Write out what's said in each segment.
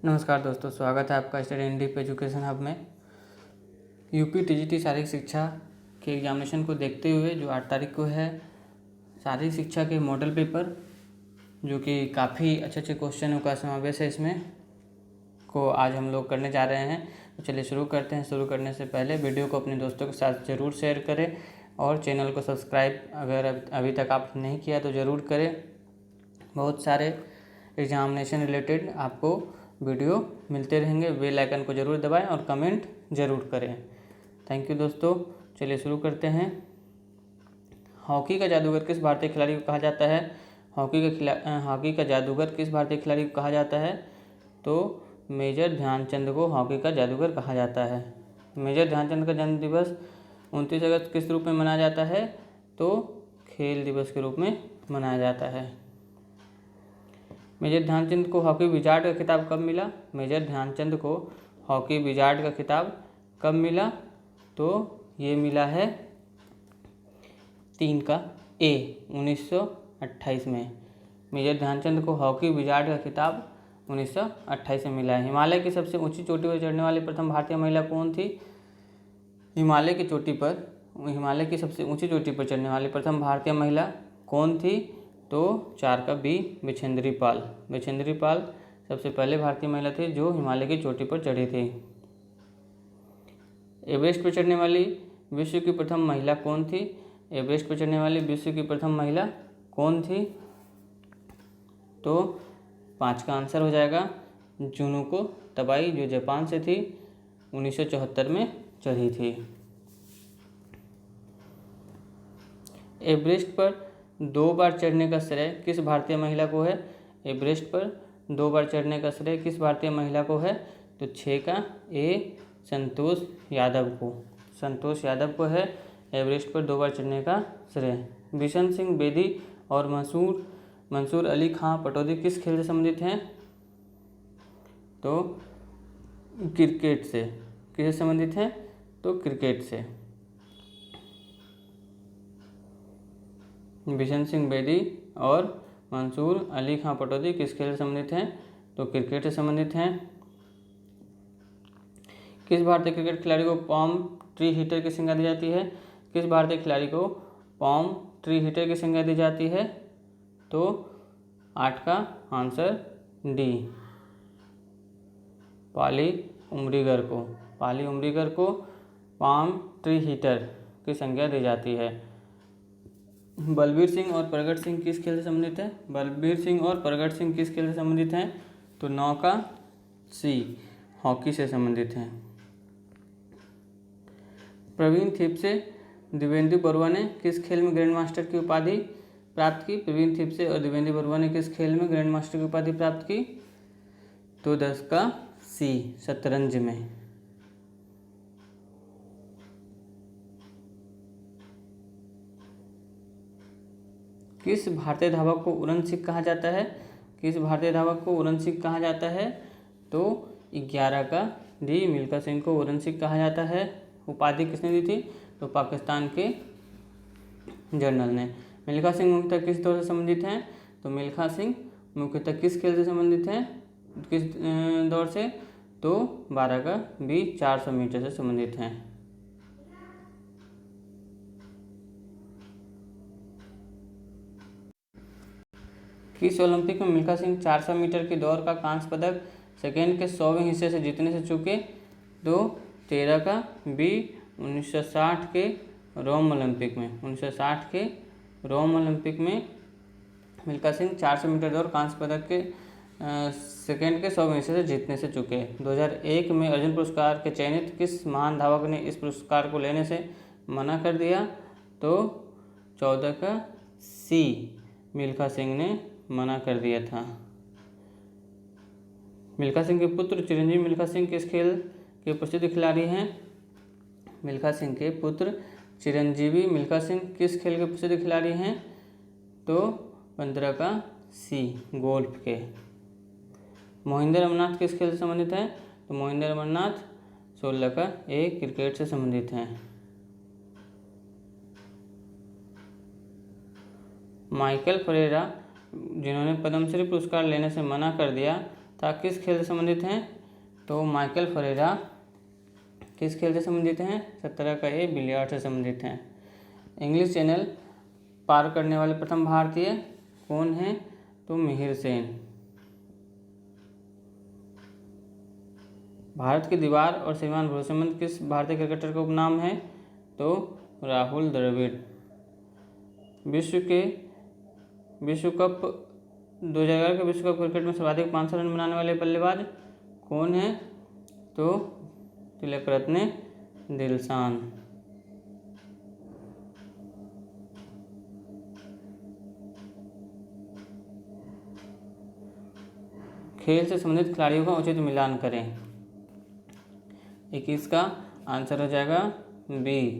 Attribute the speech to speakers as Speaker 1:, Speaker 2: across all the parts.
Speaker 1: नमस्कार दोस्तों, स्वागत है आपका study in deep education hub में। यूपी टीजीटी शारीरिक शिक्षा के एग्जामिनेशन को देखते हुए जो 8 तारीख को है शारीरिक शिक्षा के मॉडल पेपर, जो कि काफ़ी अच्छे क्वेश्चनों का समावेश है इसमें, को आज हम लोग करने जा रहे हैं। तो चलिए शुरू करते हैं। शुरू करने से पहले वीडियो को अपने दोस्तों के साथ ज़रूर शेयर करें और चैनल को सब्सक्राइब अगर अभी तक आप नहीं किया तो ज़रूर करें। बहुत सारे एग्जामिनेशन रिलेटेड आपको वीडियो मिलते रहेंगे। बेल आइकन को ज़रूर दबाएं और कमेंट ज़रूर करें। थैंक यू दोस्तों। चलिए शुरू करते हैं। हॉकी का जादूगर किस भारतीय खिलाड़ी को कहा जाता है? हॉकी का जादूगर किस भारतीय खिलाड़ी को कहा जाता है? तो मेजर ध्यानचंद को हॉकी का जादूगर कहा जाता है। मेजर ध्यानचंद का जन्म दिवस 29 अगस्त किस रूप में मनाया जाता है? तो खेल दिवस के रूप में मनाया जाता है। मेजर ध्यानचंद को हॉकी विजार्ड का खिताब कब मिला? मेजर ध्यानचंद को हॉकी विजार्ड का खिताब कब मिला? तो ये मिला है 3 का ए 1928 में। मेजर ध्यानचंद को हॉकी विजार्ड का खिताब 1928 में मिला है। हिमालय की सबसे ऊंची चोटी पर चढ़ने वाली प्रथम भारतीय महिला कौन थी? हिमालय की सबसे ऊंची चोटी पर चढ़ने वाली प्रथम भारतीय महिला कौन थी? तो 4 का बी बिछेंद्री पाल। बिछेंद्री पाल सबसे पहले भारतीय महिला थी जो हिमालय की चोटी पर चढ़ी थी। एवरेस्ट पर चढ़ने वाली विश्व की प्रथम महिला कौन थी? एवरेस्ट पर चढ़ने वाली विश्व की प्रथम महिला कौन थी? तो 5 का आंसर हो जाएगा जुनुको तबाई, जो जापान से थी, 1974 में चढ़ी थी। एवरेस्ट पर 2 बार चढ़ने का श्रेय किस भारतीय महिला को है? एवरेस्ट पर 2 बार चढ़ने का श्रेय किस भारतीय महिला को है? तो 6 का ए संतोष यादव को। संतोष यादव को है एवरेस्ट पर 2 बार चढ़ने का श्रेय। बिशन सिंह बेदी और मंसूर अली खां पटौदी किस खेल से संबंधित हैं? तो क्रिकेट से। किससे संबंधित हैं? तो क्रिकेट से। बिशन सिंह बेदी और मंसूर अली खां पटौदी किस खेल से संबंधित हैं? तो क्रिकेट से संबंधित हैं। किस भारतीय क्रिकेट खिलाड़ी को पॉम ट्री हिटर की संज्ञा दी जाती है? किस भारतीय खिलाड़ी को पॉम ट्री हिटर की संज्ञा दी जाती है? तो 8 का आंसर डी पाली उमरीगर को पॉम ट्री हिटर की संज्ञा दी जाती है। बलबीर सिंह और प्रगट सिंह किस खेल से संबंधित है? बलबीर सिंह और प्रगट सिंह किस खेल से संबंधित हैं? तो 9 का सी हॉकी से संबंधित हैं। प्रवीण थिपसे दिवेंदु बरुआ ने किस खेल में ग्रैंड मास्टर की उपाधि प्राप्त की? प्रवीण थिपसे और दिवेंदु बरुआ ने किस खेल में ग्रैंड मास्टर की उपाधि प्राप्त की? तो 10 का सी शतरंज में। किस भारतीय धावक को उड़न सिख कहा जाता है? किस भारतीय धावक को उड़न सिख कहा जाता है? तो 11 का डी मिल्खा सिंह को उड़न सिख कहा जाता है। उपाधि किसने दी थी? तो पाकिस्तान के जनरल ने। मिल्खा सिंह मुख्यतः किस दौर से संबंधित हैं? तो मिल्खा सिंह मुख्यतः किस खेल से संबंधित हैं? किस दौर से? तो 12 का बी 400 मीटर से संबंधित हैं। किस ओलंपिक में मिल्खा सिंह 400 मीटर की दौड़ का कांस्य पदक सेकेंड के 100वें हिस्से से जीतने से चूके? तो 13 का बी 1960 के रोम ओलंपिक में। 1960 के रोम ओलंपिक में मिल्खा सिंह 400 मीटर दौड़ कांस्य पदक के सेकेंड के 100वें हिस्से से जीतने से चूके। 2001 में अर्जुन पुरस्कार के चयनित किस महान धावक ने इस पुरस्कार को लेने से मना कर दिया? तो 14 का सी मिल्खा सिंह ने मना कर दिया था। मिल्खा सिंह के पुत्र चिरंजीवी मिल्खा सिंह किस खेल के प्रसिद्ध खिलाड़ी हैं? मिल्खा सिंह के पुत्र चिरंजीवी मिल्खा सिंह किस खेल के प्रसिद्ध खिलाड़ी हैं? तो 15 का सी गोल्फ के। मोहिंदर अमरनाथ किस खेल से संबंधित हैं? तो मोहिंदर अमरनाथ 16 का ए क्रिकेट से संबंधित हैं। माइकल फरेरा जिन्होंने पद्मश्री पुरस्कार लेने से मना कर दिया था किस खेल से संबंधित हैं? तो माइकल फरेरा किस खेल से संबंधित हैं? 17 का ए बिलियर्ड से संबंधित हैं। इंग्लिश चैनल पार करने वाले प्रथम भारतीय कौन हैं? तो मिहिर सेन। भारत की दीवार और श्रीमान भरोसेमंद किस भारतीय क्रिकेटर का उपनाम है? तो राहुल द्रविड़। विश्व कप 2011 के विश्व कप क्रिकेट में सर्वाधिक 500 रन बनाने वाले बल्लेबाज कौन है? तो तिलकरत्ने दिलशान। खेल से संबंधित खिलाड़ियों का उचित मिलान करें। 21 का आंसर हो जाएगा बी।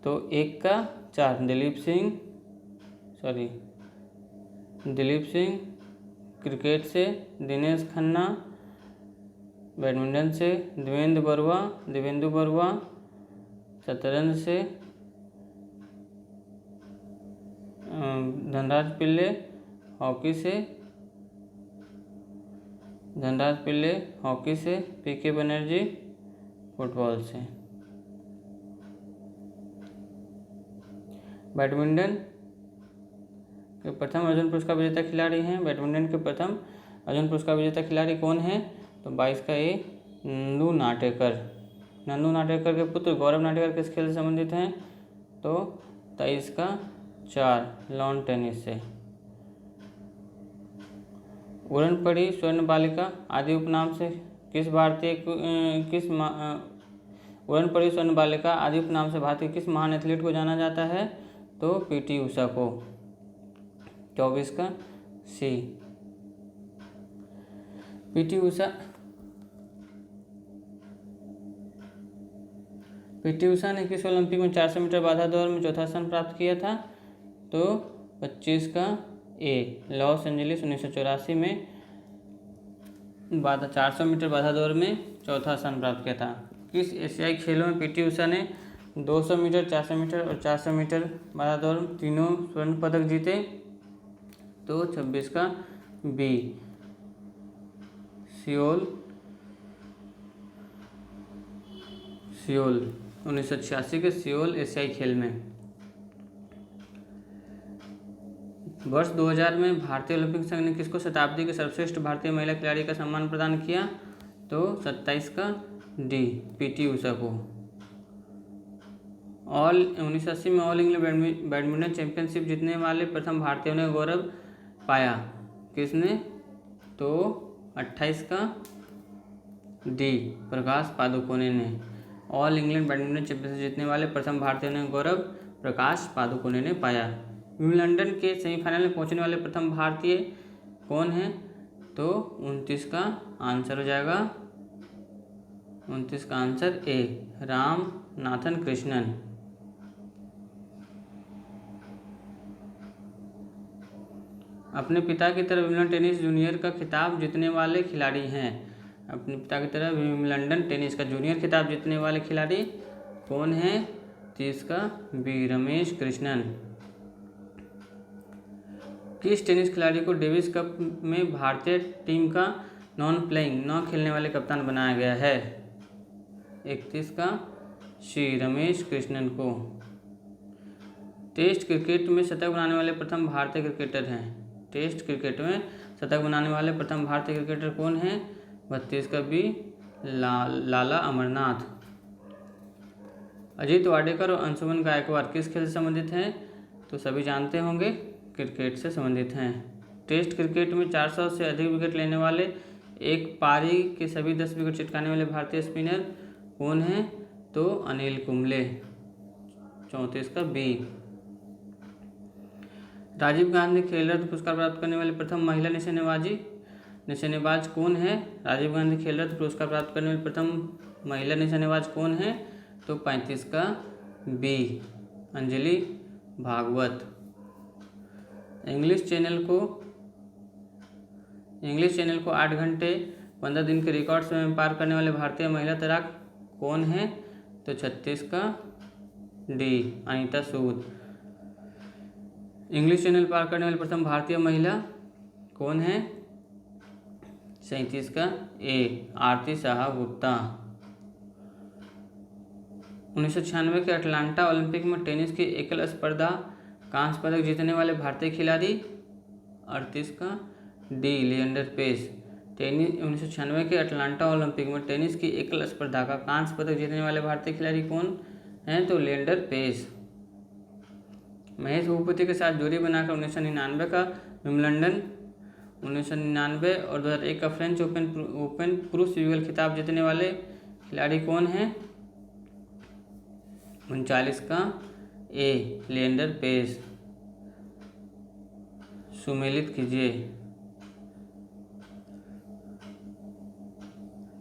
Speaker 1: तो 1 का 4 दिलीप सिंह। क्रिकेट से दिनेश खन्ना। बैडमिंटन से देवेंदु बरुआ। शतरंज से धनराज पिल्ले। हॉकी से पीके बनर्जी। फुटबॉल से। बैडमिंटन के प्रथम अर्जुन पुरस्कार विजेता खिलाड़ी हैं। बैडमिंटन के प्रथम अर्जुन पुरस्कार विजेता खिलाड़ी कौन है? तो 22 का ए नंदू नाटेकर के पुत्र गौरव नाटेकर किस खेल से संबंधित हैं? तो 23 का 4 लॉन टेनिस से। उड़न पड़ी स्वर्ण बालिका आदि उपनाम से भारतीय किस महान एथलीट को जाना जाता है? तो पीटी उषा को। 24 का सी। पीटी उषा ने किस ओलंपिक में 400 मीटर बाधा दौड़ में चौथा स्थान प्राप्त किया था? तो 25 का ए लॉस एंजलिस 1984 में 400 मीटर बाधा दौड़ में चौथा स्थान प्राप्त किया था। किस एशियाई खेलों में पीटी उषा ने 200 मीटर 400 मीटर और 400 मीटर बाधा दौड़ तीनों स्वर्ण पदक जीते? तो 26 का बी सियोल 1986 के सियोल एशियाई खेल में। वर्ष 2000 में भारतीय ओलंपिक संघ ने किसको शताब्दी के सर्वश्रेष्ठ भारतीय महिला खिलाड़ी का सम्मान प्रदान किया? तो 27 का डी पीटी उषा को। 1980 में ऑल इंग्लैंड बैडमिंटन चैंपियनशिप जीतने वाले प्रथम भारतीयों ने गौरव पाया किसने? तो 28 का डी प्रकाश पादुकोणे ने। ऑल इंग्लैंड बैडमिंटन चैंपियनशिप जीतने वाले प्रथम भारतीयों ने गौरव प्रकाश पादुकोणे ने पाया। विंबलडन के सेमीफाइनल में पहुंचने वाले प्रथम भारतीय कौन है? तो 29 का आंसर हो जाएगा 29 का आंसर ए रामनाथन कृष्णन। अपने पिता की तरह विंबलडन टेनिस जूनियर का खिताब जीतने वाले खिलाड़ी हैं। अपने पिता की तरह विंबलडन टेनिस का जूनियर खिताब जीतने वाले खिलाड़ी कौन है? 30 का बी रमेश कृष्णन। किस टेनिस खिलाड़ी को डेविस कप में भारतीय टीम का न खेलने वाले कप्तान बनाया गया है? 31 का सी रमेश कृष्णन को। टेस्ट क्रिकेट में शतक बनाने वाले प्रथम भारतीय क्रिकेटर हैं। टेस्ट क्रिकेट में शतक बनाने वाले प्रथम भारतीय क्रिकेटर कौन हैं? 32 का बी लाला अमरनाथ। अजीत वाडेकर और अंशुमन गायकवाड़ किस खेल से संबंधित हैं? तो सभी जानते होंगे क्रिकेट से संबंधित हैं। टेस्ट क्रिकेट में 400 से अधिक विकेट लेने वाले एक पारी के सभी 10 विकेट चिटकाने वाले भारतीय स्पिनर कौन हैं? तो अनिल कुंबले। 34 का बी। राजीव गांधी खेल रत्न पुरस्कार प्राप्त करने वाली प्रथम महिला निशानेबाज कौन है? राजीव गांधी खेल रत्न पुरस्कार प्राप्त करने वाली प्रथम महिला निशानेबाज कौन है? तो 35 का B Anjali Bhagwat. English channel को 8 घंटे 15 दिन के रिकॉर्ड समय पार करने वाले भारतीय महिला तैराक कौन है? तो 36 का डी अनीता सूद। इंग्लिश चैनल पार करने वाली प्रथम भारतीय महिला कौन है? 37 का ए आरती साहा गुप्ता। 1996 के अटलांटा ओलंपिक में टेनिस की एकल स्पर्धा कांस्य पदक जीतने वाले भारतीय खिलाड़ी। 38 का डी लिएंडर पेस। 1996 के अटलांटा ओलंपिक में टेनिस की एकल स्पर्धा का कांस्य पदक जीतने वाले भारतीय खिलाड़ी कौन हैं? तो लिएंडर पेस। महेश भूपति के साथ जोड़ी बनाकर 1999 का विंबलडन, 1999 और 2001 का फ्रेंच ओपन पुरुष युगल खिताब जीतने वाले खिलाड़ी कौन हैं? 39 का ए लिएंडर पेस। सुमेलित कीजिए।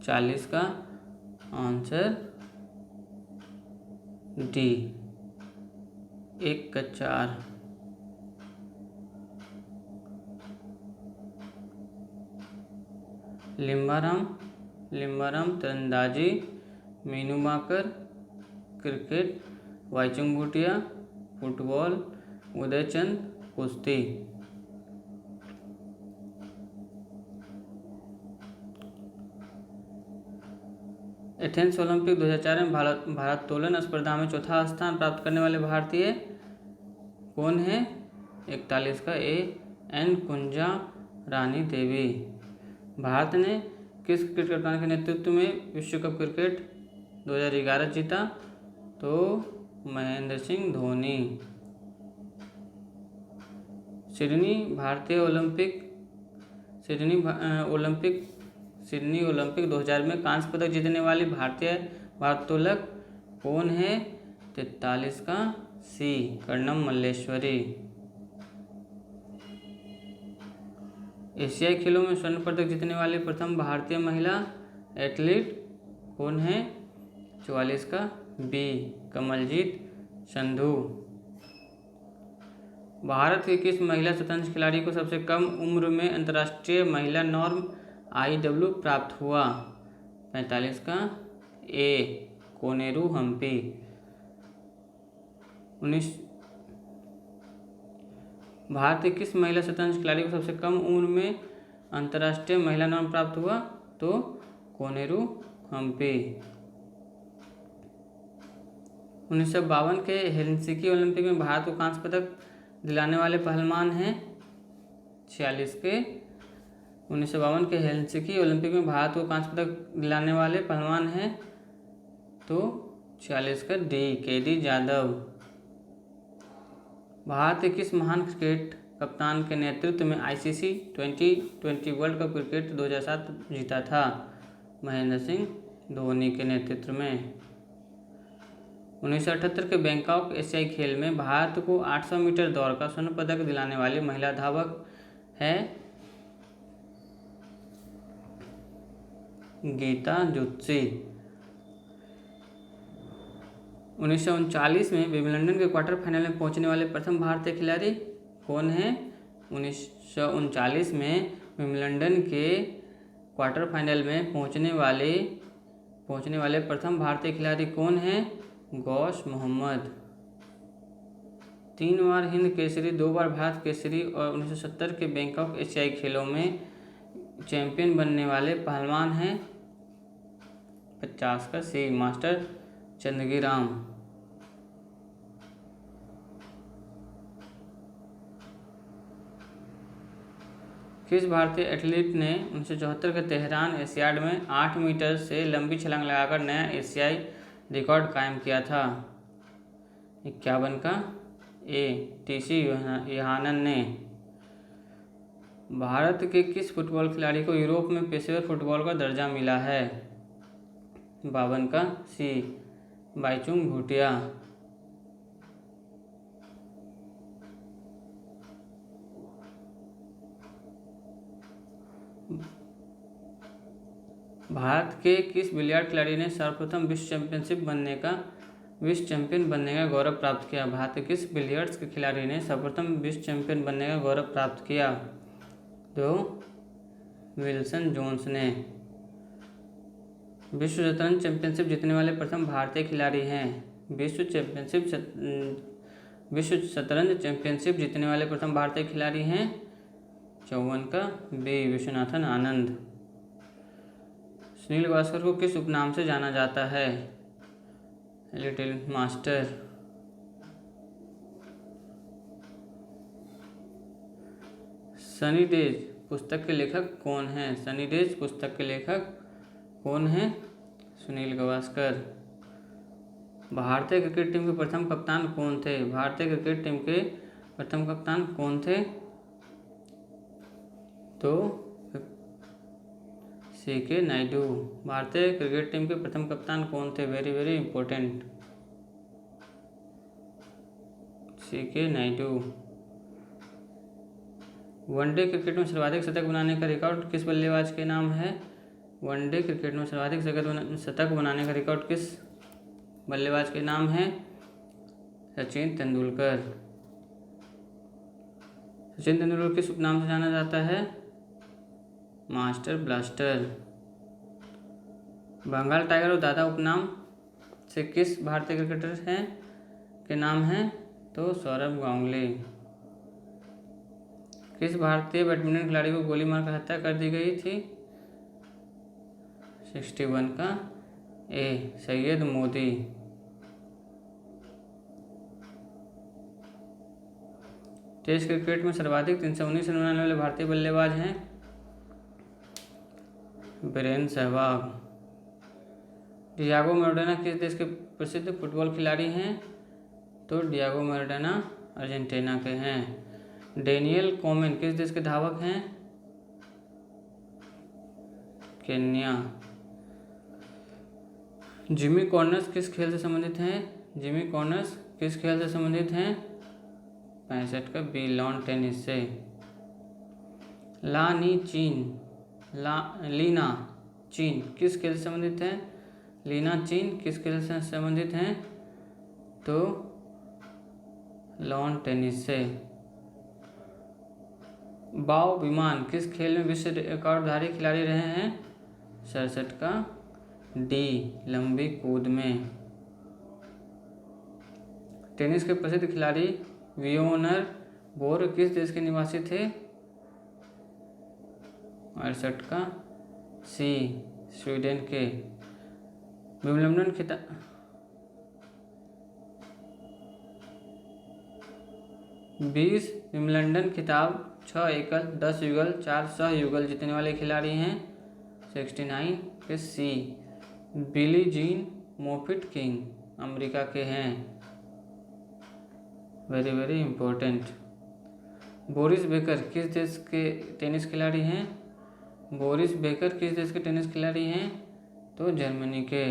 Speaker 1: 40 का आंसर डी 1 का 4। लिम्बाराम तीरंदाजी, मीनू माकर क्रिकेट, वाईचुंग भूटिया फुटबॉल, उदयचंद कुश्ती। एथेंस ओलंपिक 2004 में भारोत्तोलन स्पर्धा में चौथा स्थान प्राप्त करने वाले भारतीय कौन है? 41 का ए एन कुंजा रानी देवी। भारत ने किस क्रिकेट कप्तान के नेतृत्व में विश्व कप क्रिकेट 2011 जीता? तो महेंद्र सिंह धोनी। सिडनी ओलंपिक 2000 में कांस्य पदक जीतने वाली भारतीय भारोत्तोलक कौन है? 43 का सी कर्णम मल्लेश्वरी। एशियाई खेलों में स्वर्ण पदक जीतने वाली प्रथम भारतीय महिला एथलीट कौन है? 44 का बी कमलजीत संधू। भारत की किस महिला शतरंज खिलाड़ी को सबसे कम उम्र में अंतर्राष्ट्रीय महिला नॉर्म IW प्राप्त हुआ? 45 का ए कोनेरू हम्पी। 19 भारत की किस महिला शतरंज खिलाड़ी को सबसे कम उम्र में अंतर्राष्ट्रीय महिला नॉर्म प्राप्त हुआ? तो कोनेरू हम्पी। 1952 के हेलसिंकी ओलंपिक में भारत को कांस्य पदक दिलाने वाले पहलवान हैं? 46 के 1952 के हेलसिंकी ओलंपिक में भारत को कांस्य पदक दिलाने वाले पहलवान हैं? तो 46 का डी KD जाधव। भारत के किस महान क्रिकेट कप्तान के नेतृत्व में ICC T20 world cup cricket 2007 जीता था? महेंद्र सिंह धोनी के नेतृत्व में। 1978 के बैंकॉक एशियाई खेल में भारत को 800 मीटर दौड़ का स्वर्ण पदक दिलाने वाली महिला धावक है? गीता जुत्सी। 1939 में विंबलडन के क्वार्टर फाइनल में पहुंचने वाले प्रथम भारतीय खिलाड़ी कौन है? 1939 में विंबलडन के क्वार्टर फाइनल में पहुंचने वाले प्रथम भारतीय खिलाड़ी कौन है? गौश मोहम्मद। 3 बार हिंद केसरी, 2 बार भारत केसरी और 1970 के बैंकॉक एशियाई खेलों में चैंपियन बनने वाले पहलवान हैं? 50 का सी मास्टर चंदगीराम। किस भारतीय एथलीट ने 1974 के तेहरान एशियाड में 8 मीटर से लंबी छलांग लगाकर नया एशियाई रिकॉर्ड कायम किया था? 51 का ए TC योहानन ने। भारत के किस फुटबॉल खिलाड़ी को यूरोप में पेशेवर फुटबॉल का दर्जा मिला है? 52 का सी वाईचुंग भूटिया। भारत के किस बिलियर्ड खिलाड़ी ने सर्वप्रथम विश्व चैंपियन बनने का गौरव प्राप्त किया? भारत के किस बिलियर्ड्स के खिलाड़ी ने सर्वप्रथम विश्व चैंपियन बनने का गौरव प्राप्त किया? तो विल्सन जोन्स ने। विश्व शतरंज चैंपियनशिप जीतने वाले प्रथम भारतीय खिलाड़ी हैं? विश्व शतरंज चैंपियनशिप जीतने वाले प्रथम भारतीय खिलाड़ी हैं? 54 का बी विश्वनाथन आनंद। सुनील गावस्कर को किस उपनाम से जाना जाता है? Little master. सनी डेज पुस्तक के लेखक कौन हैं? सनी डेज पुस्तक के लेखक कौन हैं? सुनील गावस्कर। भारतीय क्रिकेट टीम के प्रथम कप्तान कौन थे? भारतीय क्रिकेट टीम के प्रथम कप्तान कौन थे? तो सीके नायडू। भारतीय क्रिकेट टीम के प्रथम कप्तान कौन थे? Very very important, C K Naidu. One day cricket में सर्वाधिक शतक बनाने का रिकॉर्ड किस बल्लेबाज के नाम है? वनडे क्रिकेट में सर्वाधिक शतक बनाने का रिकॉर्ड किस बल्लेबाज के नाम है? सचिन तेंदुलकर। सचिन तेंदुलकर किस उपनाम से जाना जाता है? Master blaster. बंगाल टाइगर और दादा उपनाम से किस भारतीय क्रिकेटर हैं के नाम हैं? तो सौरभ गांगुली। किस भारतीय बैडमिंटन खिलाड़ी को गोली मारकर हत्या कर दी गई थी? 61 का ए, सैयद मोदी। टेस्ट क्रिकेट में सर्वाधिक 319 रन बनाने वाले भारतीय बल्लेबाज हैं? वीरेंद्र सहवाग। डियागो मैराडोना किस देश के प्रसिद्ध फुटबॉल खिलाड़ी हैं? तो डियागो मैराडोना अर्जेंटीना के हैं। डेनियल कोमेन किस देश के धावक हैं? केन्या। जिमी कॉर्नर्स किस खेल से संबंधित हैं? जिमी कॉर्नर्स किस खेल से संबंधित हैं? 65 का बी, लॉन टेनिस से। लीना चीन किस खेल से संबंधित है? लीना चीन किस खेल से संबंधित हैं? तो लॉन टेनिस से। बाओ विमान किस खेल में विश्व रिकॉर्डधारी खिलाड़ी रहे हैं? 67 का डी, लंबी कूद में। टेनिस के प्रसिद्ध खिलाड़ी वियोनर बोर किस देश के निवासी थे? 68 का सी, स्वीडन के। विंबलडन खिताब 20 विंबलडन खिताब 6 एकल, 10 युगल, 4 सह युगल जीतने वाले खिलाड़ी हैं? 69 के सी, बिली जीन मोफिट किंग, अमेरिका के हैं। Very very important. Boris Becker किस देश के टेनिस खिलाड़ी हैं? बोरिस बेकर किस देश के टेनिस खिलाड़ी हैं? तो जर्मनी के।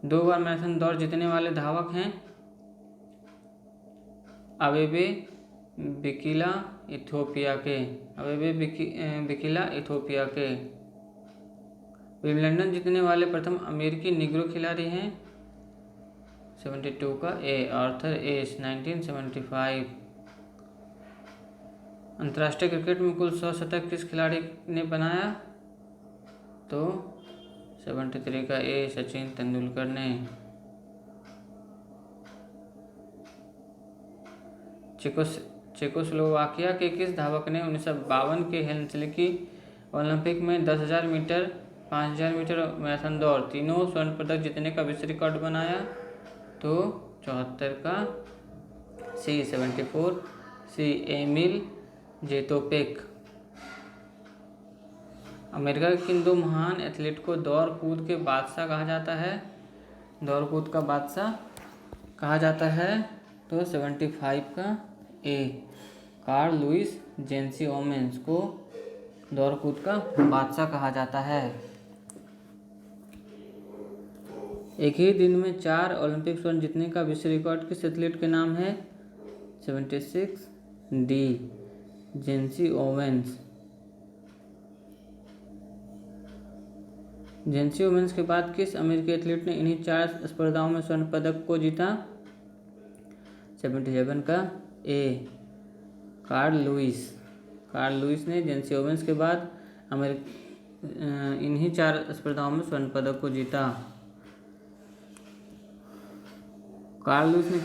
Speaker 1: 2 बार मैराथन दौड़ जीतने वाले धावक हैं? अबेबे बिकिला इथियोपिया के। अबेबे बिकिला इथियोपिया के। विंबलडन जीतने वाले प्रथम अमेरिकी निग्रो खिलाड़ी हैं? 72 का ए, आर्थर एश, 1975। अंतर्राष्ट्रीय क्रिकेट में कुल 100 शतक किस खिलाड़ी ने बनाया? तो 73 का ए, सचिन तेंदुलकर ने। चेकोस्लोवाकिया के किस धावक ने 1952 के हेलसिंकी ओलंपिक में 10,000 मीटर, 5,000 मीटर मैराथन दौड़ तीनों स्वर्ण पदक जीतने का विश्व रिकॉर्ड बनाया? तो 74 का सी, 74 सी, एमिल जेतोपेक। अमेरिका के किन 2 महान एथलीट को दौड़ कूद के बादशाह कहा जाता है? दौड़ कूद का बादशाह कहा जाता है? तो 75 का ए, कार्ल लुइस जेंसी ओमेंस को दौड़ कूद का बादशाह कहा जाता है। एक ही दिन में 4 ओलंपिक स्वर्ण जीतने का विश्व रिकॉर्ड किस एथलीट के नाम है? 76 डी, जेंसी ओवेंस। जेंसी ओवेंस के बाद किस अमेरिकी एथलीट ने इन्हीं 4 स्पर्धाओं में स्वर्ण पदक को जीता? 77 का ए, कार्ल लुइस। कार्ल लुइस ने जेंसी ओवेंस के बाद इन्हीं 4 स्पर्धाओं में स्वर्ण पदक को जीता। कार्ल लुइस ने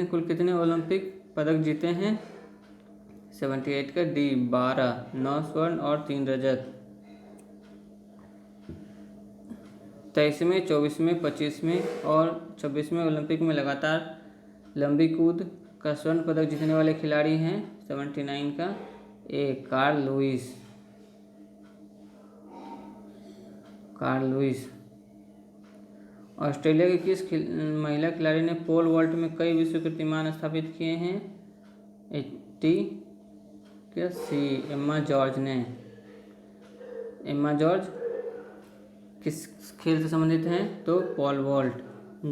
Speaker 1: कुल कितने ओलंपिक पदक जीते हैं? 78 का डी 12, 9 स्वर्ण और 3 रजत। 23वें, 24वें, 25वें और 26वें ओलंपिक में लगातार लंबी कूद का स्वर्ण पदक जीतने वाले खिलाड़ी हैं 79 का ए कार्ल लुईस। ऑस्ट्रेलिया की किस महिला खिलाड़ी ने पोल वॉल्ट में कई विश्व कीर्तिमान स्थापित किए हैं? 80 क्या सी एम्मा जॉर्ज ने। एम्मा जॉर्ज किस खेल से संबंधित हैं? तो पोल वॉल्ट।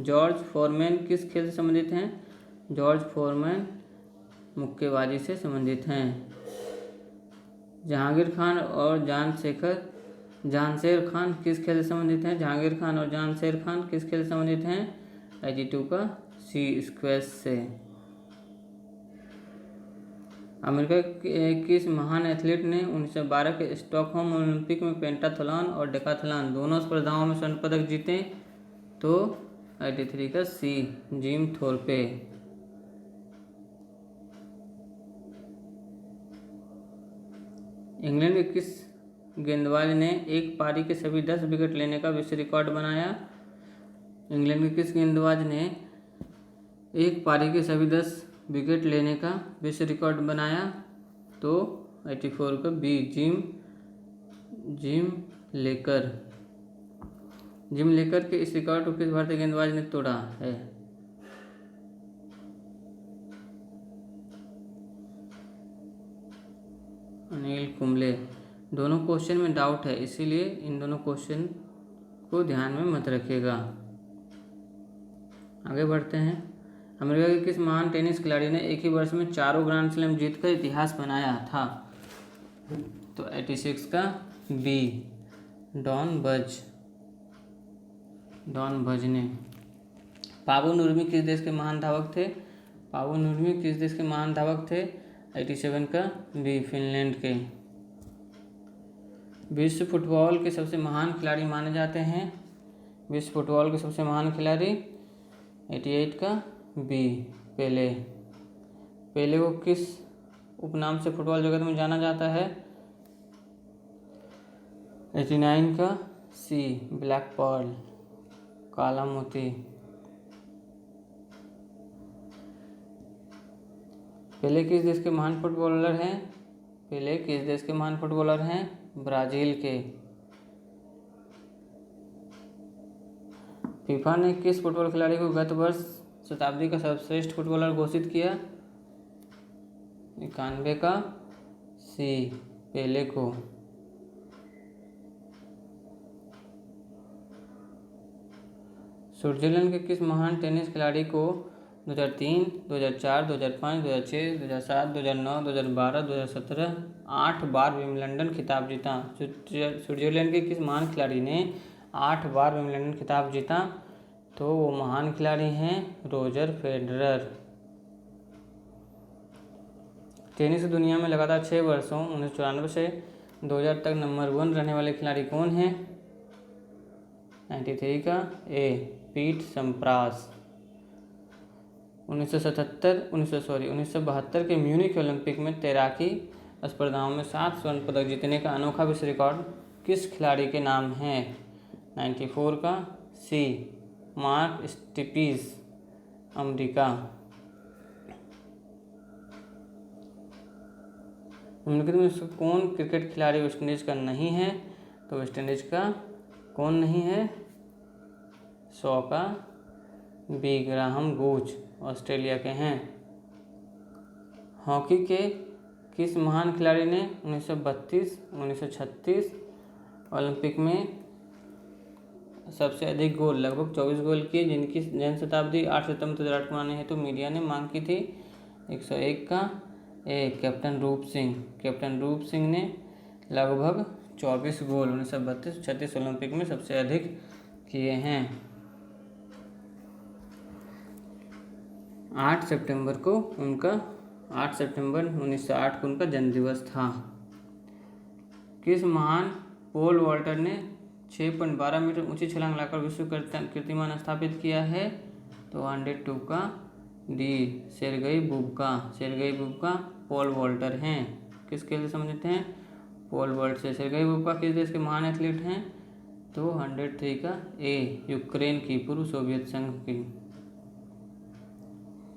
Speaker 1: जॉर्ज फोरमैन किस खेल से संबंधित हैं? जॉर्ज फोरमैन मुक्केबाजी से संबंधित हैं। जहांगीर खान और जानशेर खान किस खेल से संबंधित हैं? जहांगीर खान और जानशेर खान किस खेल से संबंधित हैं? 82 का सी स्क्वैश से। अमेरिका के किस महान एथलीट ने 1912 के स्टॉकहोम ओलंपिक में पेंटाथलॉन और डेकाथलॉन दोनों स्पर्धाओं में स्वर्ण पदक जीते? तो 83 का सी जिम थोरपे। इंग्लैंड के किस गेंदबाज ने एक पारी के सभी 10 विकेट लेने का विश्व रिकॉर्ड बनाया? इंग्लैंड के किस गेंदबाज ने एक पारी के सभी 10 विकेट लेने का विश्व रिकॉर्ड बनाया? तो 84 का बी जिम लेकर के इस रिकॉर्ड को किस भारतीय गेंदबाज ने तोड़ा है? अनिल कुंबले। दोनों क्वेश्चन में डाउट है, इसीलिए इन दोनों क्वेश्चन को ध्यान में मत रखिएगा। आगे बढ़ते हैं। अमेरिका के किस महान टेनिस खिलाड़ी ने एक ही वर्ष में 4 ग्रैंड स्लैम जीतकर इतिहास बनाया था? तो 86 का बी डॉन बज ने। पावो नुर्मी किस देश के महान धावक थे? 87 का बी फिनलैंड के। विश्व फुटबॉल के सबसे महान खिलाड़ी माने जाते हैं? विश्व फुटबॉल के सबसे महान खिलाड़ी 88 का बी पेले। पेले को किस उपनाम से फुटबॉल जगत में जाना जाता है? 89 का सी ब्लैक पर्ल, काला मोती। पेले किस देश के महान फुटबॉलर हैं? ब्राज़ील के। फीफा ने किस फुटबॉल खिलाड़ी को गत वर्ष शताब्दी का सर्वश्रेष्ठ फुटबॉलर घोषित किया? 91 का सी पेले को। स्विट्जरलैंड के किस महान टेनिस खिलाड़ी को 2003, 2004, 2005, 2006, 2007, 2009, 2012, 2017 8 बार विंबलडन खिताब जीता? स्विट्जरलैंड के किस महान खिलाड़ी ने 8 बार विंबलडन खिताब जीता? तो वो महान खिलाड़ी हैं रोजर फेडरर। टेनिस की दुनिया में लगातार 6 वर्षों 1994 से 2000 तक नंबर 1 रहने वाले खिलाड़ी कौन हैं? 93 का ए पीट सम्प्रास। 1972 के म्यूनिख ओलंपिक में तैराकी स्पर्धाओं में 7 स्वर्ण पदक जीतने का अनोखा विश्व रिकॉर्ड किस खिलाड़ी के नाम है? 94 का सी मार्क स्टिपीज, अमेरिका। निम्नलिखित में से कौन क्रिकेट खिलाड़ी वेस्टइंडीज का नहीं है? तो वेस्टइंडीज का कौन नहीं है? 100 का बी ग्राहम गूच, ऑस्ट्रेलिया के हैं। हॉकी के किस महान खिलाड़ी ने 1932, 1936 ओलंपिक में सबसे अधिक गोल लगभग 24 गोल किए, जिनकी जन्म शताब्दी 8 सितंबर 2008 को आने हेतु मीडिया ने मांग की थी? 101 का ए कैप्टन रूप सिंह ने लगभग 24 गोल 1932-36 ओलंपिक में सबसे अधिक किए हैं। 8 सितंबर 1908 को उनका जन्मदिवस था। किस महान पोल वॉल्टर ने 6.12 मीटर ऊंची छलांग लगाकर विश्व कीर्तिमान स्थापित किया है? तो 102 का D Sergey Bubka. Pole vaulter हैं। किस खेल से संबंधित हैं? पोल वॉल्ट से। सेर्गेई बुबका किस देश के महान एथलीट हैं? तो 103 का ए, यूक्रेन की, पूर्व सोवियत संघ की।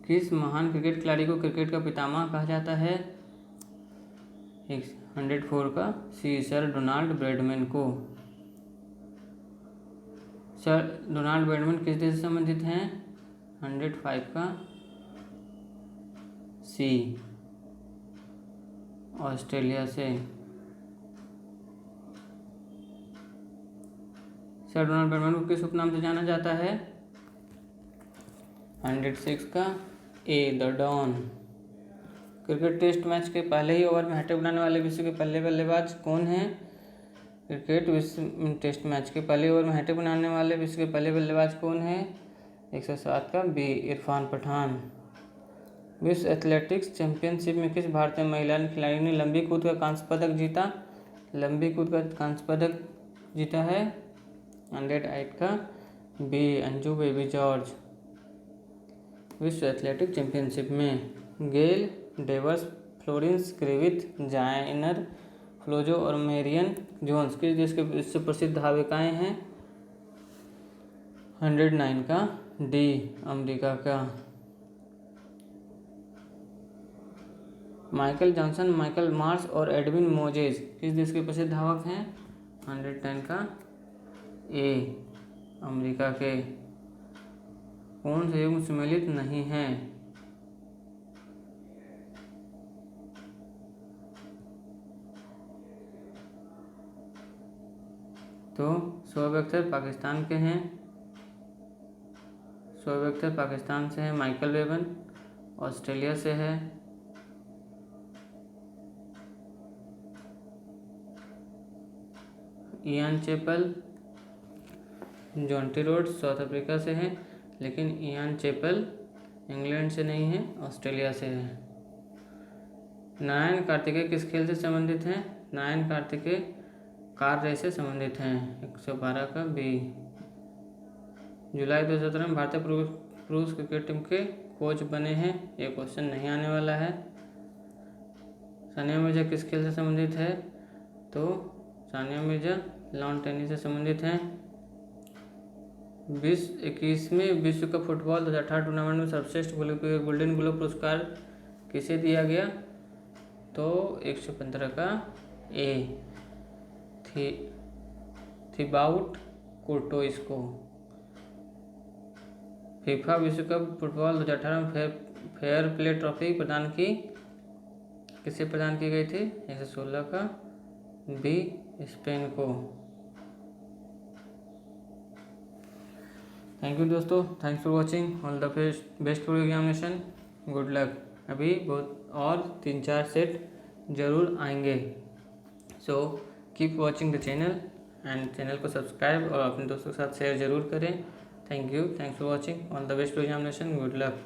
Speaker 1: किस महान क्रिकेट खिलाड़ी को क्रिकेट का पितामह कहा जाता है? 104 का सी, सर डोनाल्ड ब्रैडमैन को। सर डोनाल्ड ब्रैडमैन किस देश से संबंधित हैं? 105 का सी, ऑस्ट्रेलिया से। सर डोनाल्ड ब्रैडमैन को किस उपनाम से जाना जाता है? 106 का A, the Don. Cricket test match के पहले ही ओवर में हैट्रिक बनाने वाले विश्व के पहले बल्लेबाज कौन हैं? क्रिकेट विश्व टेस्ट मैच के पहले ओवर में हैट्रिक बनाने वाले विश्व के पहले बल्लेबाज कौन हैं? 107 का बी, इरफान पठान। विश्व एथलेटिक्स चैंपियनशिप में किस भारतीय महिला खिलाड़ी ने लंबी कूद का कांस्य पदक जीता? लंबी कूद का कांस्य पदक जीता है 108 का बी, अंजू बेबी जॉर्ज। विश्व एथलेटिक चैंपियनशिप में गेल डेवर्स, फ्लोरेंस ग्रिफिथ, जायनर फ्लोजो और मेरियन जोन्स किस देश के विश्व प्रसिद्ध धाविकाएं हैं? 109 का डी, अमेरिका का। माइकल जॉनसन, माइकल मार्श और एडविन मोजेज किस देश के प्रसिद्ध धावक हैं? 110 का ए, अमेरिका के। कौन से युग सम्मिलित नहीं है? तो शोएब अख्तर पाकिस्तान के हैं। शोएब अख्तर पाकिस्तान से है। माइकल बेवन ऑस्ट्रेलिया से है। Ian chapel, Jonty Rhodes south Africa से हैं, लेकिन इयान चेपल इंग्लैंड से नहीं है, ऑस्ट्रेलिया से है। नारायण कार्तिकेय किस खेल से संबंधित हैं? नारायण कार्तिकेय कार रेस से संबंधित हैं। 112 का बी। जुलाई 2017 में भारतीय पुरुष क्रिकेट टीम के कोच बने हैं। ये क्वेश्चन नहीं आने वाला है। सानिया मिर्जा किस खेल से संबंधित है? तो सानिया मिर्जा लॉन टेनिस से संबंधित हैं। 21वें विश्व कप फुटबॉल 2018 टूर्नामेंट में सर्वश्रेष्ठ गोल्डन ग्लोब पुरस्कार किसे दिया गया? तो 115 का ए, थिबाउट कोर्टोइस को। फीफा विश्व कप फुटबॉल 2018 में फेयर प्ले ट्रॉफी किसे प्रदान की गई थी? 116 का बी, स्पेन को। थैंक यू दोस्तों, thanks for watching. All the best for examination, good luck. अभी बहुत और 3-4 सेट जरूर आएंगे। So keep watching the channel and channel को सब्सक्राइब और अपने दोस्तों के साथ शेयर जरूर करें। Thank you, thanks for watching. All the best for examination, good luck.